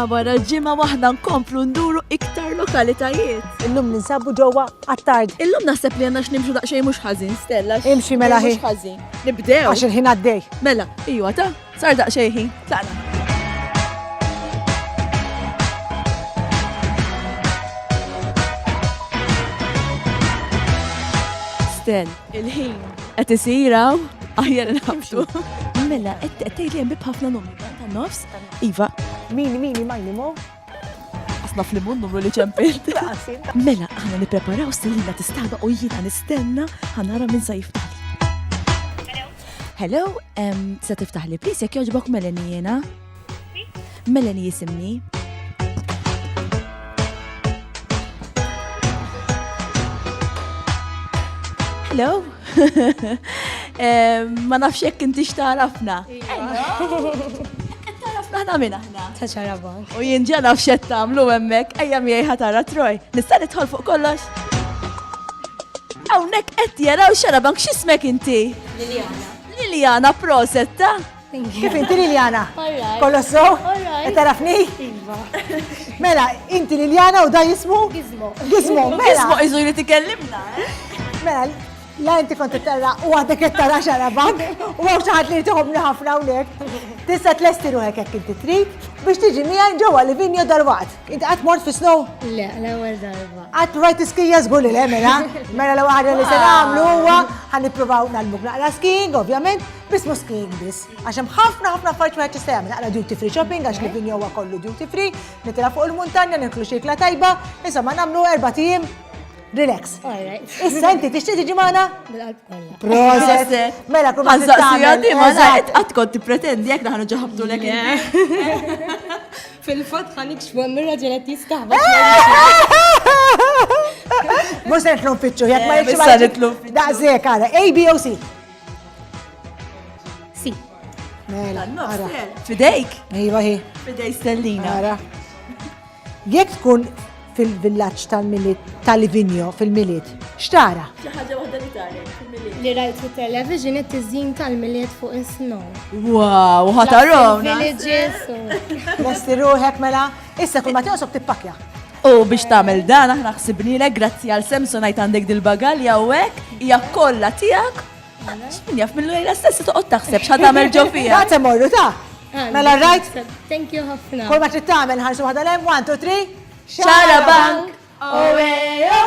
ġimgħa wara ġimgħa waħda nkomplu nduru iktar lokalitajiet. Illum ninsabu ġewwa għat-tard. Illum naħseb li għandna x'nimxu daqsxejn mhux ħażin, Stella. Imxi mela ħin. Mhux ħażin. Nibdew. Għax il-ħin għaddej. Mela, ijwa ta' sar daqsxejn ħin. Tlaqna. Stel, il-ħin qed isiraw aħjar nħabtu. Mela, qed tgħid li hemm bib ħafna numri tan-nofs. Iva, Mini, majni mo? asna fl-imun numru li ċempilt. Mela, ħana nipreparaw Stellina tistaba u jiena nistenna ħanara minn sa jiftaħli. Hello, sa tiftaħli, please, jekk jogħġbok Melanie jiena. Melanie jisimni. Hello. Ma nafx jekk inti xtarafna. Tarafna ħna minn aħna. Ta' ċaraban. U jien ġa naf x'qed tagħmlu hemmhekk, ejja miegħi ħatara Troj. Nista' nidħol fuq kollox? Hawnhekk qed jaraw xarabank x'ismek inti? Liljana Prosetta. Kif inti Liljana? Alright. Kolossu? Alright. Qed tarafni? Iva. Mela, inti Liljana u da jismu? Gizmo. Gizmo, mela. Ismu iżu li tikellimna. Mela, la inti kont tara u għadek qed tara xarabank u għaw xi ħadd li tħobbni ħafna hawnhekk. Tista' tlesti ruħek hekk inti trid biex tiġi miegħi ġewwa Livigno dal-waqt. Inti qatt mort fi snow? Le, l-ewwel darba. Qatt rajt iskija żgur li le mela. Mela l waħda li se nagħmlu huwa ħanippruvaw nagħmlu naqra skiing, ovvjament, bismu skiing biss. Għax hemm ħafna affarijiet wieħed jista' jagħmel naqra duty free shopping għax Livigno huwa kollu duty free, nitilha fuq il-muntanja, niklu xikla tajba, insomma nagħmlu 4 tiem relax. Alright. Issa inti tixtieq tiġi magħna? Bil-qalb kollha. Proset. Mela kum Għazzaqsija di ma għat kont pretendi jek naħnu ġaħabtu lek. Fil-fatt ħanik xbon mir-raġulet jistaħba. Mux se nitlu nfittxu, jek ma jekx Issa nitlu nfittxu. Daqsek għara, A, B o C. Si. Mela, għara. Fidejk, Ejwa hi, fidej Stellina. għara. Jek tkun fil-villaċ tal-Livigno, fil-miliet, xtara? ħaġa waħda li tarek. Li rajt fi television it-tiżin tal-miliet fuq is-snow. Wow, ħatarom. Villages u. Lesti ruħek mela, issa kull ma tiqsok tippakja. U biex tagħmel dan aħna ħsibnilek grazzi għal Samsonite għandek dil-bagalja u hekk hija kollha tiegħek. X'min jaf mill-lejla stess toqgħod taħseb x'ħad tagħmel ġo fiha. Għat morru ta' mela rajt, Thank you ħafna. kull ma trid tagħmel ħarsu waħda lem, 1, 2, 3. Xarabank, owejo.